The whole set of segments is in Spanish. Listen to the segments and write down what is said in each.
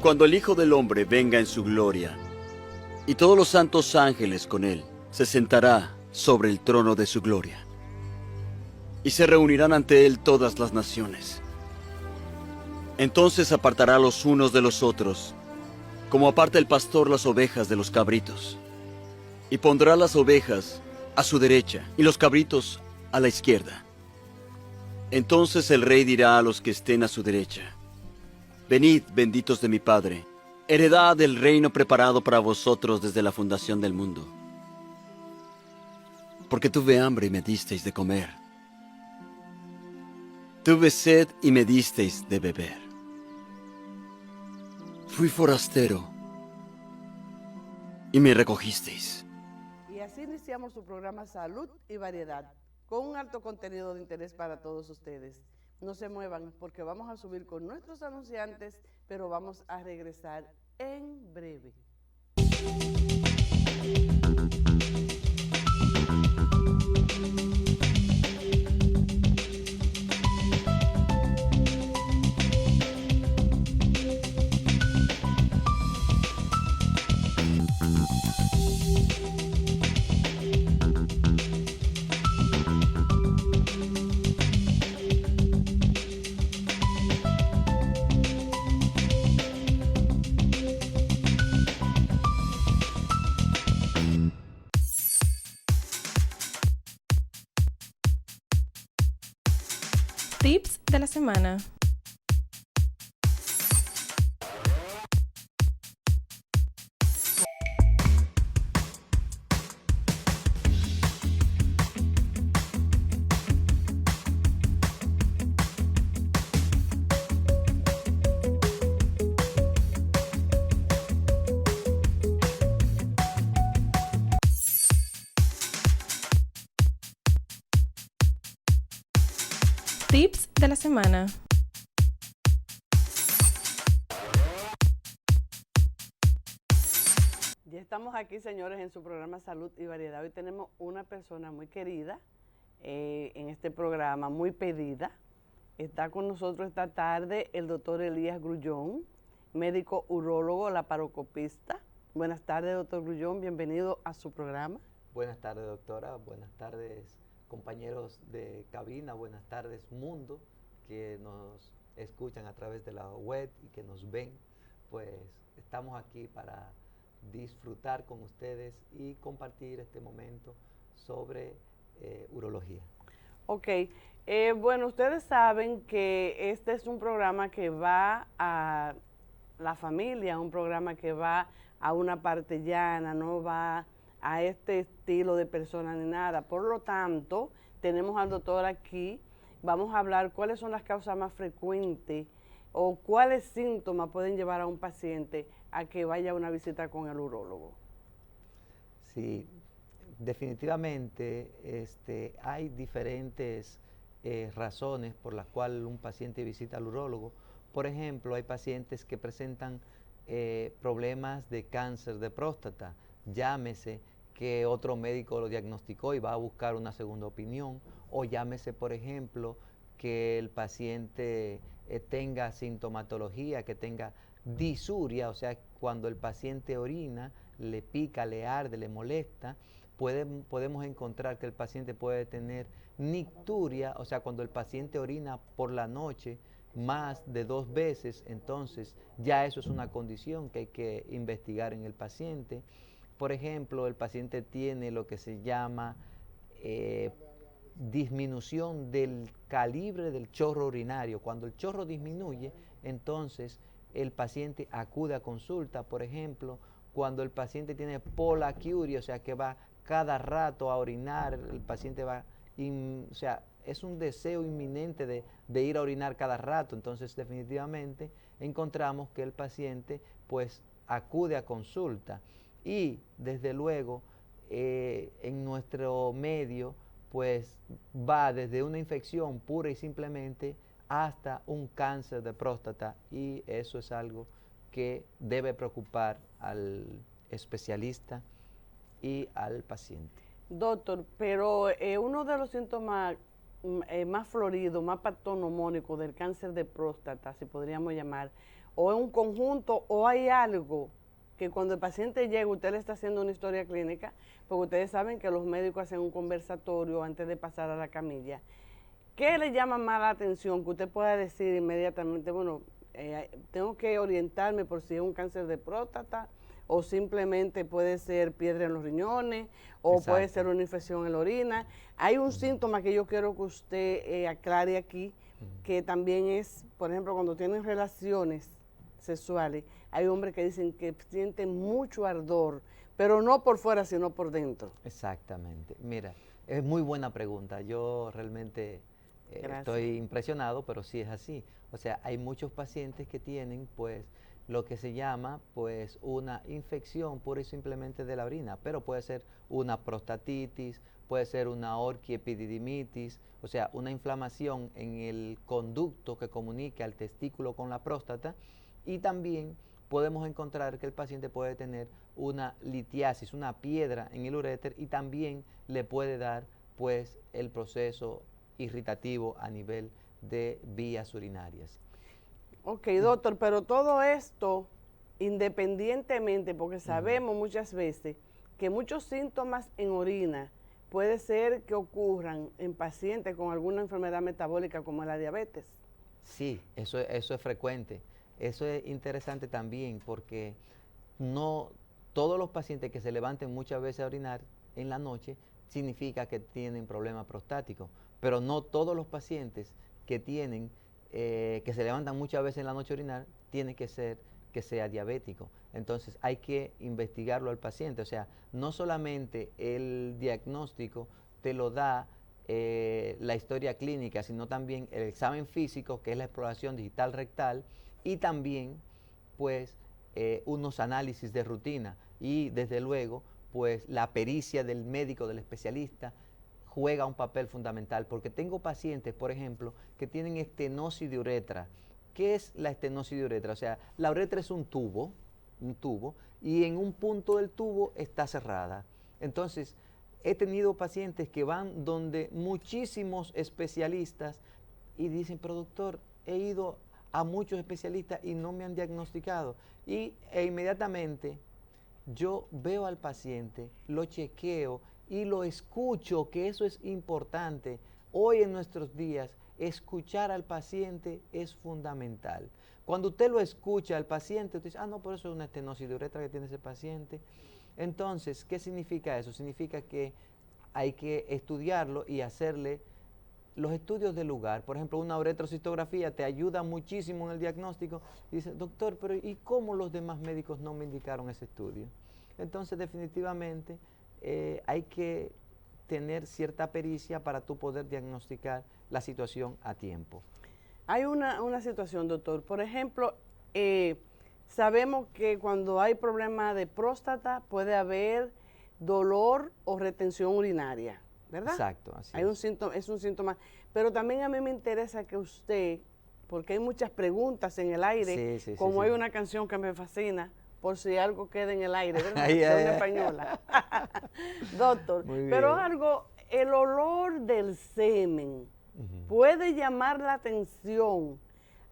cuando el Hijo del Hombre venga en su gloria, y todos los santos ángeles con él, se sentará sobre el trono de su gloria. Y se reunirán ante él todas las naciones. Entonces apartará los unos de los otros, como aparta el pastor las ovejas de los cabritos. Y pondrá las ovejas a su derecha y los cabritos a la izquierda. Entonces el rey dirá a los que estén a su derecha: Venid, benditos de mi Padre, heredad del reino preparado para vosotros desde la fundación del mundo. Porque tuve hambre y me disteis de comer. Tuve sed y me disteis de beber. Fui forastero y me recogisteis. Y así iniciamos su programa Salud y Variedad, con un alto contenido de interés para todos ustedes. No se muevan porque vamos a subir con nuestros anunciantes, pero vamos a regresar en breve. Tips de la semana. Tips de la semana. Ya estamos aquí, señores, en su programa Salud y Variedad. Hoy tenemos una persona muy querida en este programa, muy pedida. Está con nosotros esta tarde el doctor Elías Grullón, médico urólogo, laparoscopista. Buenas tardes, doctor Grullón, bienvenido a su programa. Buenas tardes, doctora. Buenas tardes, compañeros de cabina. Buenas tardes, mundo, que nos escuchan a través de la web y que nos ven. Pues estamos aquí para disfrutar con ustedes y compartir este momento sobre urología. Ok, bueno, ustedes saben que este es un programa que va a la familia, un programa que va a una parte llana, no va a este estilo de persona ni nada. Por lo tanto, tenemos al doctor aquí, vamos a hablar cuáles son las causas más frecuentes o cuáles síntomas pueden llevar a un paciente a que vaya a una visita con el urólogo. Sí, definitivamente hay diferentes razones por las cuales un paciente visita al urólogo. Por ejemplo, hay pacientes que presentan problemas de cáncer de próstata, llámese que otro médico lo diagnosticó y va a buscar una segunda opinión, o llámese, por ejemplo, que el paciente tenga sintomatología, que tenga disuria, o sea, cuando el paciente orina, le pica, le arde, le molesta. Podemos encontrar que el paciente puede tener nicturia, o sea, cuando el paciente orina por la noche más de 2 veces, entonces ya eso es una condición que hay que investigar en el paciente. Por ejemplo, el paciente tiene lo que se llama disminución del calibre del chorro urinario. Cuando el chorro disminuye, entonces el paciente acude a consulta. Por ejemplo, cuando el paciente tiene polaquiuria, o sea que va cada rato a orinar, el paciente va, o sea, es un deseo inminente de ir a orinar cada rato. Entonces definitivamente encontramos que el paciente pues acude a consulta. Y desde luego en nuestro medio pues va desde una infección pura y simplemente hasta un cáncer de próstata, y eso es algo que debe preocupar al especialista y al paciente. Doctor, pero uno de los síntomas más floridos, más patognomónicos del cáncer de próstata, si podríamos llamar, o es un conjunto, o hay algo que cuando el paciente llega, usted le está haciendo una historia clínica, porque ustedes saben que los médicos hacen un conversatorio antes de pasar a la camilla. ¿Qué le llama más la atención que usted pueda decir inmediatamente, bueno, tengo que orientarme por si es un cáncer de próstata, o simplemente puede ser piedra en los riñones, o Exacto. puede ser una infección en la orina? Hay un síntoma que yo quiero que usted aclare aquí, que también es, por ejemplo, cuando tienen relaciones sexuales, hay hombres que dicen que sienten mucho ardor, pero no por fuera, sino por dentro. Exactamente. Mira, es muy buena pregunta. Yo realmente Gracias. estoy impresionado, pero sí es así. O sea, hay muchos pacientes que tienen, pues, lo que se llama, pues, una infección pura y simplemente de la orina, pero puede ser una prostatitis, puede ser una orquiepididimitis, o sea, una inflamación en el conducto que comunica el testículo con la próstata, y también podemos encontrar que el paciente puede tener una litiasis, una piedra en el uréter, y también le puede dar, pues, el proceso irritativo a nivel de vías urinarias. Ok, doctor, pero todo esto, independientemente, porque sabemos muchas veces que muchos síntomas en orina puede ser que ocurran en pacientes con alguna enfermedad metabólica como la diabetes. Sí, eso es frecuente. Eso es interesante también porque no todos los pacientes que se levanten muchas veces a orinar en la noche significa que tienen problemas prostáticos, pero no todos los pacientes que tienen que se levantan muchas veces en la noche a orinar tiene que ser que sea diabético. Entonces hay que investigarlo al paciente. O sea, no solamente el diagnóstico te lo da la historia clínica, sino también el examen físico, que es la exploración digital rectal, y también, pues, unos análisis de rutina. Y, desde luego, pues, la pericia del médico, del especialista, juega un papel fundamental, porque tengo pacientes, por ejemplo, que tienen estenosis de uretra. ¿Qué es la estenosis de uretra? O sea, la uretra es un tubo, y en un punto del tubo está cerrada. Entonces, he tenido pacientes que van donde muchísimos especialistas y dicen, pero doctor, he ido a muchos especialistas y no me han diagnosticado. E inmediatamente yo veo al paciente, lo chequeo y lo escucho, que eso es importante. Hoy en nuestros días, escuchar al paciente es fundamental. Cuando usted lo escucha al paciente, usted dice, no, por eso es una estenosis de uretra que tiene ese paciente. Entonces, ¿qué significa eso? Significa que hay que estudiarlo y hacerle los estudios del lugar. Por ejemplo, una uretrocistografía te ayuda muchísimo en el diagnóstico. Y dice, doctor, pero ¿y cómo los demás médicos no me indicaron ese estudio? Entonces, definitivamente, hay que tener cierta pericia para tú poder diagnosticar la situación a tiempo. Hay una situación, doctor. Por ejemplo, sabemos que cuando hay problema de próstata puede haber dolor o retención urinaria, ¿verdad? Exacto, así hay un síntoma, es un síntoma. Pero también a mí me interesa que usted, porque hay muchas preguntas en el aire, como hay una canción que me fascina, por si algo queda en el aire, ¿verdad? De una española. Doctor, pero algo, el olor del semen puede llamar la atención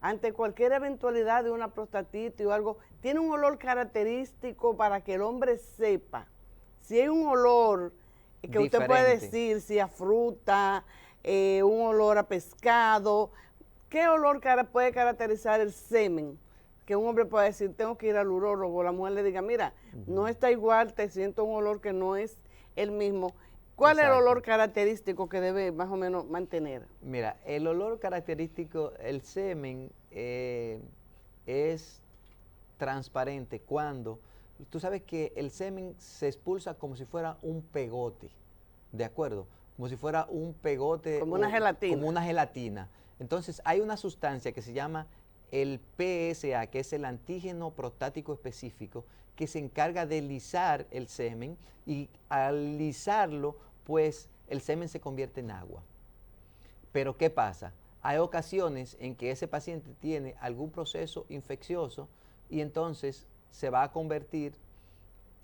ante cualquier eventualidad de una prostatitis o algo. Tiene un olor característico para que el hombre sepa si hay un olor que diferente. Usted puede decir si a fruta, un olor a pescado. ¿Qué olor puede caracterizar el semen? Que un hombre pueda decir, tengo que ir al urólogo, la mujer le diga, mira, no está igual, te siento un olor que no es el mismo. ¿Cuál es el olor característico que debe más o menos mantener? Mira, el olor característico, el semen es transparente cuando, tú sabes que el semen se expulsa como si fuera un pegote, ¿de acuerdo? Como si fuera un pegote. Como una gelatina. Como una gelatina. Entonces hay una sustancia que se llama el PSA, que es el antígeno prostático específico, que se encarga de lisar el semen, y al lisarlo, pues el semen se convierte en agua. Pero ¿qué pasa? Hay ocasiones en que ese paciente tiene algún proceso infeccioso y entonces se va a convertir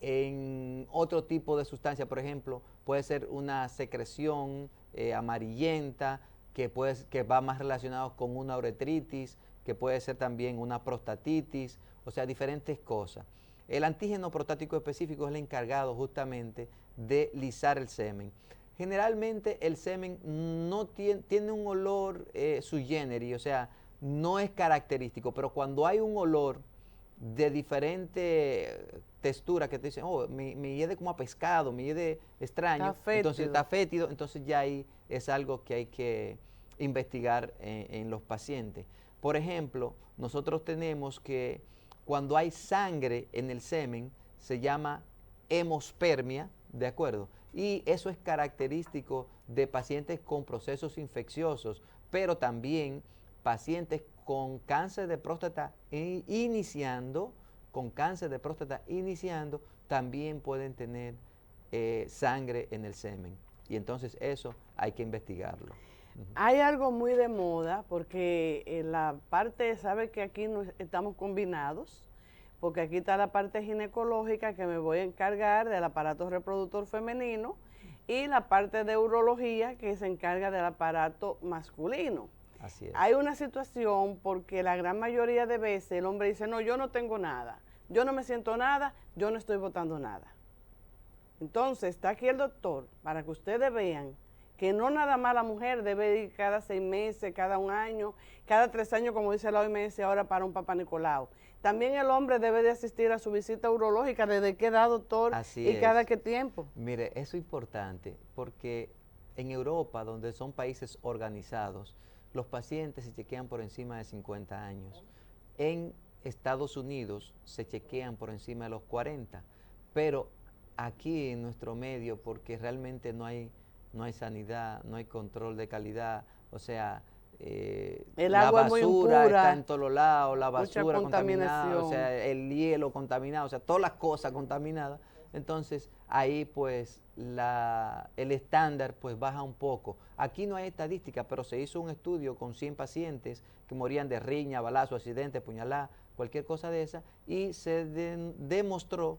en otro tipo de sustancia. Por ejemplo, puede ser una secreción amarillenta que va más relacionado con una uretritis, que puede ser también una prostatitis, o sea, diferentes cosas. El antígeno prostático específico es el encargado justamente de lisar el semen. Generalmente el semen no tiene un olor sui generis, o sea, no es característico, pero cuando hay un olor de diferente textura que te dicen, oh, me hiede como a pescado, me hiede extraño, Está fétido. entonces está fétido, entonces ya ahí es algo que hay que investigar en los pacientes. Por ejemplo, nosotros tenemos que cuando hay sangre en el semen, se llama hemospermia, ¿de acuerdo? Y eso es característico de pacientes con procesos infecciosos, pero también pacientes con cáncer de próstata iniciando, también pueden tener sangre en el semen. Y entonces eso hay que investigarlo. Hay algo muy de moda porque en la parte, sabe que aquí estamos combinados, porque aquí está la parte ginecológica que me voy a encargar del aparato reproductor femenino y la parte de urología que se encarga del aparato masculino. Así es. Hay una situación porque la gran mayoría de veces el hombre dice, no, yo no tengo nada, yo no me siento nada, yo no estoy botando nada. Entonces está aquí el doctor para que ustedes vean que no nada más la mujer debe ir cada 6 meses, cada 1 año, cada 3 años, como dice la OMS ahora para un Papá Nicolau. También el hombre debe de asistir a su visita urológica. ¿Desde qué edad, doctor? Así ¿Y es. cada qué tiempo? Mire, eso es importante porque en Europa, donde son países organizados, los pacientes se chequean por encima de 50 años. En Estados Unidos se chequean por encima de los 40, pero aquí en nuestro medio, porque realmente no hay sanidad, no hay control de calidad, o sea, el la agua es muy basura impura, está en todos lados, la mucha basura contaminada, o contaminación. sea, el hielo contaminado, o sea, todas las cosas contaminadas. Entonces, ahí pues el estándar pues baja un poco. Aquí no hay estadística, pero se hizo un estudio con 100 pacientes que morían de riña, balazo, accidente, puñalada, cualquier cosa de esa, y se demostró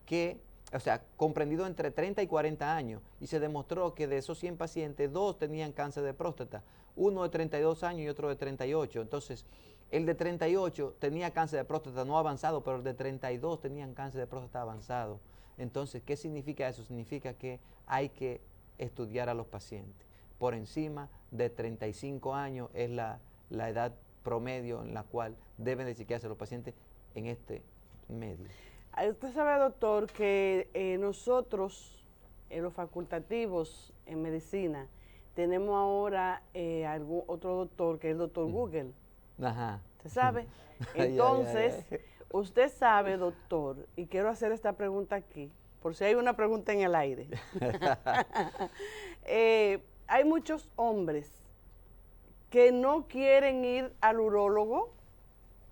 que, o sea, comprendido entre 30 y 40 años, y se demostró que de esos 100 pacientes, 2 tenían cáncer de próstata, uno de 32 años y otro de 38. Entonces, el de 38 tenía cáncer de próstata no avanzado, pero el de 32 tenían cáncer de próstata avanzado. Entonces, ¿qué significa eso? Significa que hay que estudiar a los pacientes. Por encima de 35 años es la edad promedio en la cual deben de chequearse los pacientes en este medio. Usted sabe, doctor, que nosotros, en los facultativos en medicina, tenemos ahora otro doctor, que es el doctor Google. Ajá. ¿Usted sabe? Ay, Entonces, ay. usted sabe, doctor, y quiero hacer esta pregunta aquí, por si hay una pregunta en el aire. Hay muchos hombres que no quieren ir al urólogo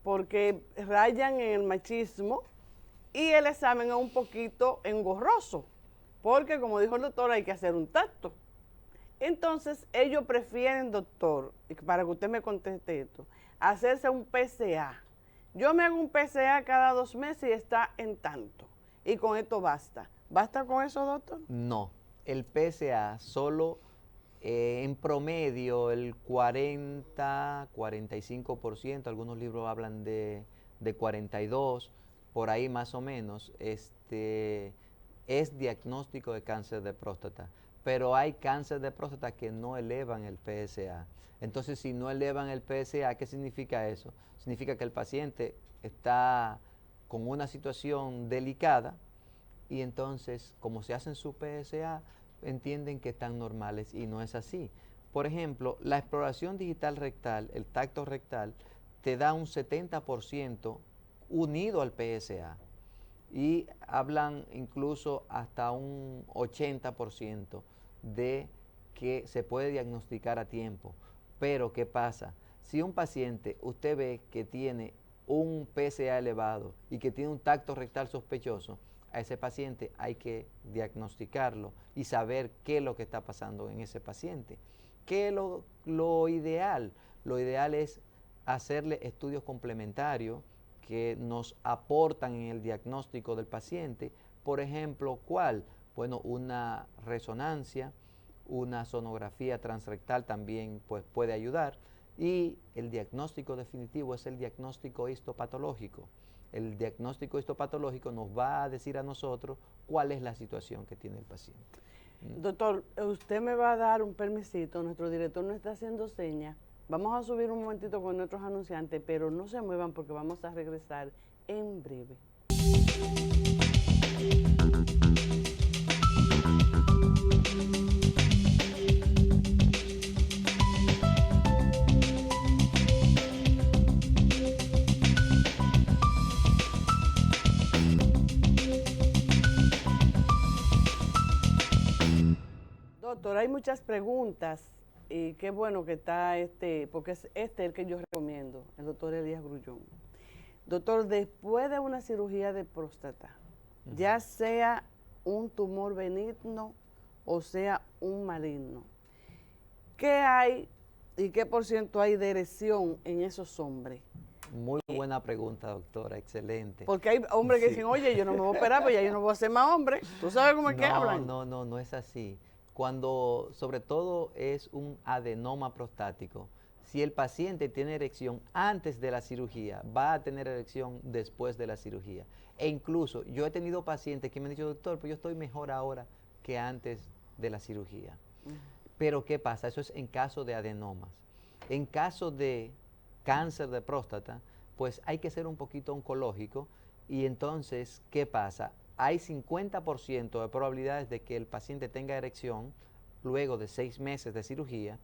porque rayan en el machismo y el examen es un poquito engorroso, porque como dijo el doctor, hay que hacer un tacto. Entonces, ellos prefieren, doctor, y para que usted me conteste esto, hacerse un PSA. Yo me hago un PSA cada 2 meses y está en tanto. Y con esto basta. ¿Basta con eso, doctor? No, el PSA solo en promedio el 40-45%, algunos libros hablan de 42%, por ahí más o menos, es diagnóstico de cáncer de próstata. Pero hay cáncer de próstata que no elevan el PSA. Entonces, si no elevan el PSA, ¿qué significa eso? Significa que el paciente está con una situación delicada y entonces, como se hacen su PSA, entienden que están normales y no es así. Por ejemplo, la exploración digital rectal, el tacto rectal, te da un 70% unido al PSA y hablan incluso hasta un 80% de que se puede diagnosticar a tiempo. Pero, ¿qué pasa? Si un paciente, usted ve que tiene un PSA elevado y que tiene un tacto rectal sospechoso, a ese paciente hay que diagnosticarlo y saber qué es lo que está pasando en ese paciente. ¿Qué es lo ideal? Lo ideal es hacerle estudios complementarios que nos aportan en el diagnóstico del paciente. Por ejemplo, ¿cuál? Bueno, una resonancia, una sonografía transrectal también pues, puede ayudar. Y el diagnóstico definitivo es el diagnóstico histopatológico. El diagnóstico histopatológico nos va a decir a nosotros cuál es la situación que tiene el paciente. Doctor, usted me va a dar un permisito, nuestro director nos está haciendo señas. Vamos a subir un momentito con nuestros anunciantes, pero no se muevan porque vamos a regresar en breve. Doctor, hay muchas preguntas y qué bueno que está porque es el que yo recomiendo, el doctor Elías Grullón. Doctor, después de una cirugía de próstata, ya sea un tumor benigno o sea un maligno, ¿qué hay y qué por ciento hay de erección en esos hombres? Muy buena pregunta, doctora, excelente. Porque hay hombres que dicen, oye, yo no me voy a operar, pues ya yo no voy a ser más hombre. ¿Tú sabes cómo es que hablan? No es así. Cuando sobre todo es un adenoma prostático, si el paciente tiene erección antes de la cirugía, va a tener erección después de la cirugía. E incluso yo he tenido pacientes que me han dicho, doctor, pues yo estoy mejor ahora que antes de la cirugía. Pero ¿qué pasa? Eso es en caso de adenomas. En caso de cáncer de próstata, pues hay que ser un poquito oncológico y entonces, ¿qué pasa? Hay 50% de probabilidades de que el paciente tenga erección luego de 6 meses de cirugía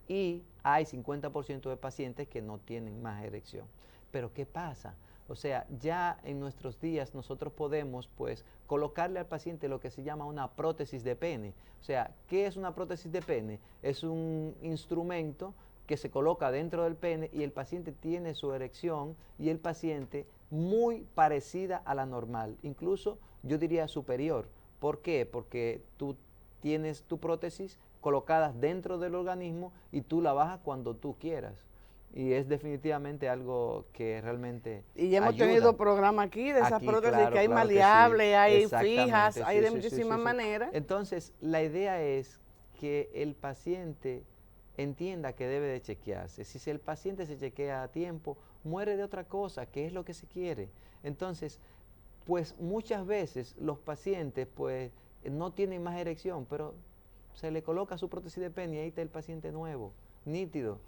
y hay 50% de pacientes que no tienen más erección. Pero ¿qué pasa? O sea, ya en nuestros días nosotros podemos pues colocarle al paciente lo que se llama una prótesis de pene. O sea, ¿qué es una prótesis de pene? Es un instrumento que se coloca dentro del pene y el paciente tiene su erección y el paciente muy parecida a la normal, incluso yo diría superior. ¿Por qué? Porque tú tienes tu prótesis colocada dentro del organismo y tú la bajas cuando tú quieras. Y es definitivamente algo que realmente Y ya hemos ayuda. tenido programa aquí de esas prótesis, claro, que hay claro maleables, sí. hay Exactamente, fijas, hay de sí, muchísimas sí. maneras. Entonces, la idea es que el paciente entienda que debe de chequearse. Si el paciente se chequea a tiempo, muere de otra cosa, que es lo que se quiere. Entonces, pues muchas veces los pacientes pues no tienen más erección, pero se le coloca su prótesis de pene y ahí está el paciente nuevo, nítido,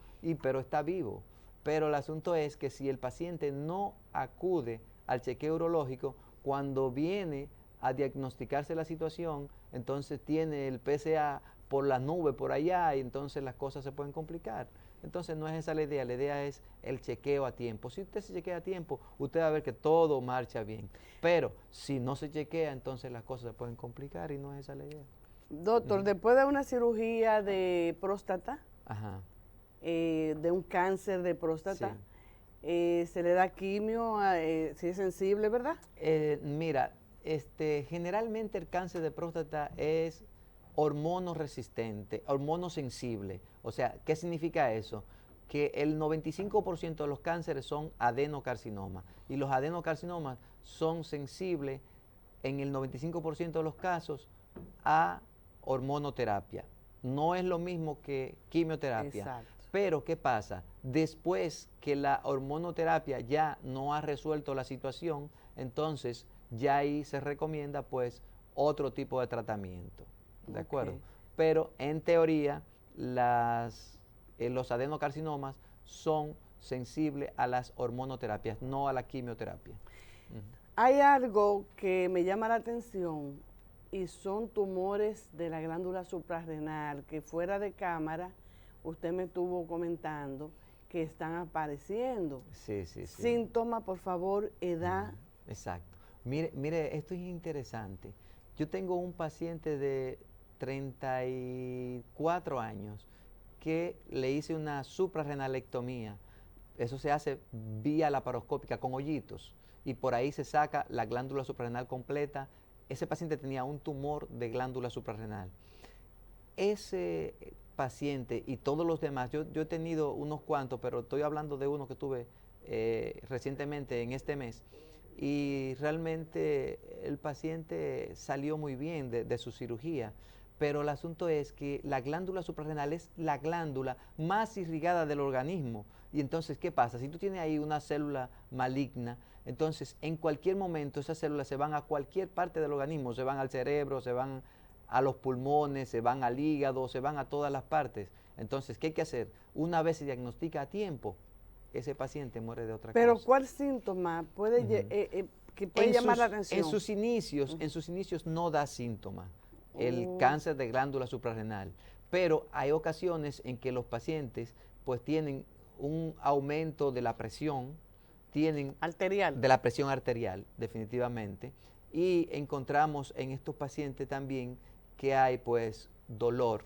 pero está vivo. Pero el asunto es que si el paciente no acude al chequeo urológico, cuando viene a diagnosticarse la situación, entonces tiene el PSA por la nube por allá y entonces las cosas se pueden complicar. Entonces no es esa la idea es el chequeo a tiempo. Si usted se chequea a tiempo, usted va a ver que todo marcha bien. Pero si no se chequea, entonces las cosas se pueden complicar y no es esa la idea. Doctor, después de una cirugía de próstata, Ajá. De un cáncer de próstata, se le da quimio, si es sensible, ¿verdad? Mira, generalmente el cáncer de próstata es hormonoresistente, hormonosensible. O sea, ¿qué significa eso? Que el 95% de los cánceres son adenocarcinomas y los adenocarcinomas son sensibles en el 95% de los casos a hormonoterapia. No es lo mismo que quimioterapia. Exacto. Pero ¿qué pasa? Después que la hormonoterapia ya no ha resuelto la situación, entonces ya ahí se recomienda pues otro tipo de tratamiento. ¿De acuerdo? Pero en teoría los adenocarcinomas son sensibles a las hormonoterapias, no a la quimioterapia. Hay algo que me llama la atención y son tumores de la glándula suprarrenal que fuera de cámara usted me estuvo comentando que están apareciendo. Sí. Síntomas, por favor, edad. Exacto. Mire, esto es interesante. Yo tengo un paciente de 34 años que le hice una suprarrenalectomía. Eso se hace vía laparoscópica con hoyitos y por ahí se saca la glándula suprarrenal completa. Ese paciente tenía un tumor de glándula suprarrenal. Ese paciente y todos los demás, yo he tenido unos cuantos, pero estoy hablando de uno que tuve recientemente en este mes, y realmente el paciente salió muy bien de su cirugía, pero el asunto es que la glándula suprarrenal es la glándula más irrigada del organismo. Y entonces, ¿qué pasa? Si tú tienes ahí una célula maligna, entonces en cualquier momento esas células se van a cualquier parte del organismo, se van al cerebro, se van a los pulmones, se van al hígado, se van a todas las partes. Entonces, ¿qué hay que hacer? Una vez se diagnostica a tiempo, ese paciente muere de otra Pero cosa. ¿cuál síntoma que puede llamar la atención? En sus inicios no da síntomas el Oh. cáncer de glándula suprarrenal, pero hay ocasiones en que los pacientes pues tienen un aumento de la presión, tienen Arterial. de la presión arterial, definitivamente, y encontramos en estos pacientes también que hay pues dolor,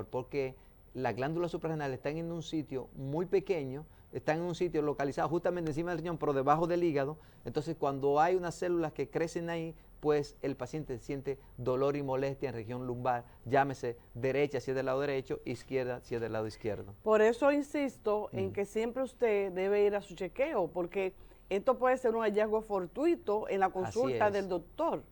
porque la glándula suprarrenal está en un sitio muy pequeño, está en un sitio localizado justamente encima del riñón, pero debajo del hígado. Entonces, cuando hay unas células que crecen ahí, pues el paciente siente dolor y molestia en región lumbar, llámese derecha si es del lado derecho, izquierda si es del lado izquierdo. Por eso insisto en que siempre usted debe ir a su chequeo, porque esto puede ser un hallazgo fortuito en la consulta es. del doctor.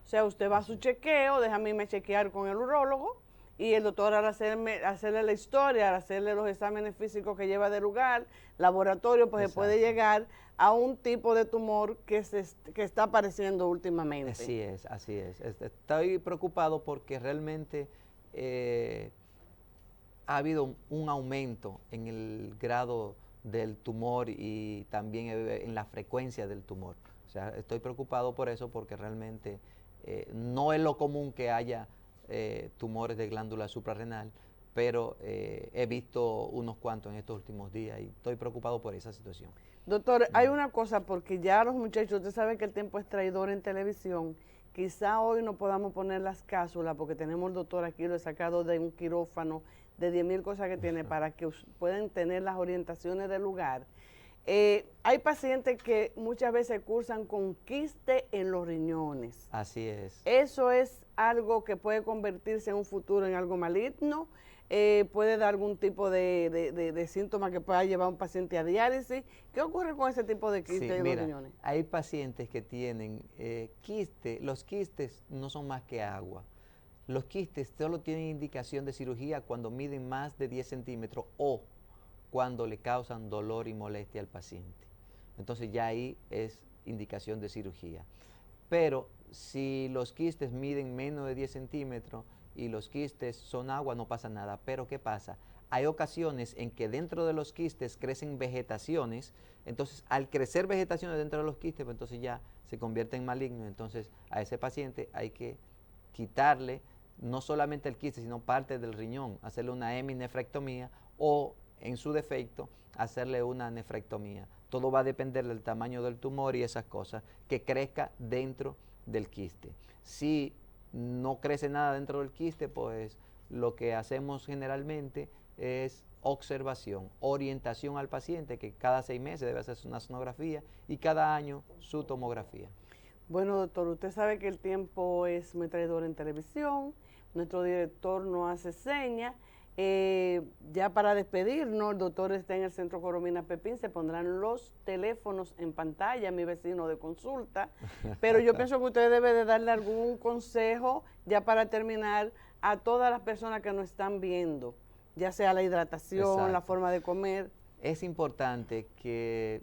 O sea, usted va a su chequeo, déjame irme chequear con el urólogo, y el doctor al hacerle la historia, al hacerle los exámenes físicos que lleva de lugar, laboratorio, pues se puede llegar a un tipo de tumor que está apareciendo últimamente. Así es. Estoy preocupado porque realmente ha habido un aumento en el grado del tumor y también en la frecuencia del tumor. O sea, estoy preocupado por eso porque realmente no es lo común que haya tumores de glándula suprarrenal, pero he visto unos cuantos en estos últimos días y estoy preocupado por esa situación. Doctor, hay una cosa, porque ya los muchachos, usted sabe que el tiempo es traidor en televisión, quizá hoy no podamos poner las cápsulas porque tenemos el doctor aquí, lo he sacado de un quirófano, de 10,000 cosas que tiene para que puedan tener las orientaciones del lugar. Hay pacientes que muchas veces cursan con quiste en los riñones. Así es. Eso es algo que puede convertirse en un futuro en algo maligno, puede dar algún tipo de síntoma que pueda llevar a un paciente a diálisis. ¿Qué ocurre con ese tipo de quiste en los riñones? Hay pacientes que tienen quiste. Los quistes no son más que agua. Los quistes solo tienen indicación de cirugía cuando miden más de 10 centímetros o cuando le causan dolor y molestia al paciente. Entonces ya ahí es indicación de cirugía. Pero si los quistes miden menos de 10 centímetros y los quistes son agua, no pasa nada. Pero ¿qué pasa? Hay ocasiones en que dentro de los quistes crecen vegetaciones, entonces al crecer vegetaciones dentro de los quistes, pues entonces ya se convierte en maligno. Entonces a ese paciente hay que quitarle no solamente el quiste, sino parte del riñón, hacerle una heminefrectomía o en su defecto, hacerle una nefrectomía. Todo va a depender del tamaño del tumor y esas cosas, que crezca dentro del quiste. Si no crece nada dentro del quiste, pues lo que hacemos generalmente es observación, orientación al paciente, que cada 6 meses debe hacerse una sonografía y cada año su tomografía. Bueno, doctor, usted sabe que el tiempo es muy traidor en televisión, nuestro director no hace señas. Ya para despedirnos, el doctor está en el Centro Coromina Pepín, se pondrán los teléfonos en pantalla, mi vecino de consulta, pero yo pienso que usted debe de darle algún consejo, ya para terminar, a todas las personas que nos están viendo, ya sea la hidratación, la forma de comer. Es importante que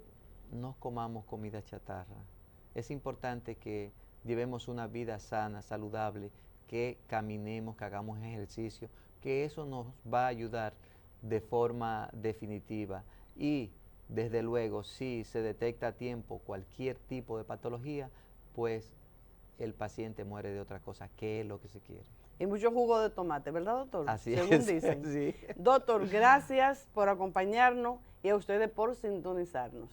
no comamos comida chatarra, es importante que llevemos una vida sana, saludable, que caminemos, que hagamos ejercicio, que eso nos va a ayudar de forma definitiva. Y desde luego, si se detecta a tiempo cualquier tipo de patología, pues el paciente muere de otra cosa, que es lo que se quiere. Y mucho jugo de tomate, ¿verdad, doctor? Así según es, dicen. sí. Doctor, gracias por acompañarnos y a ustedes por sintonizarnos.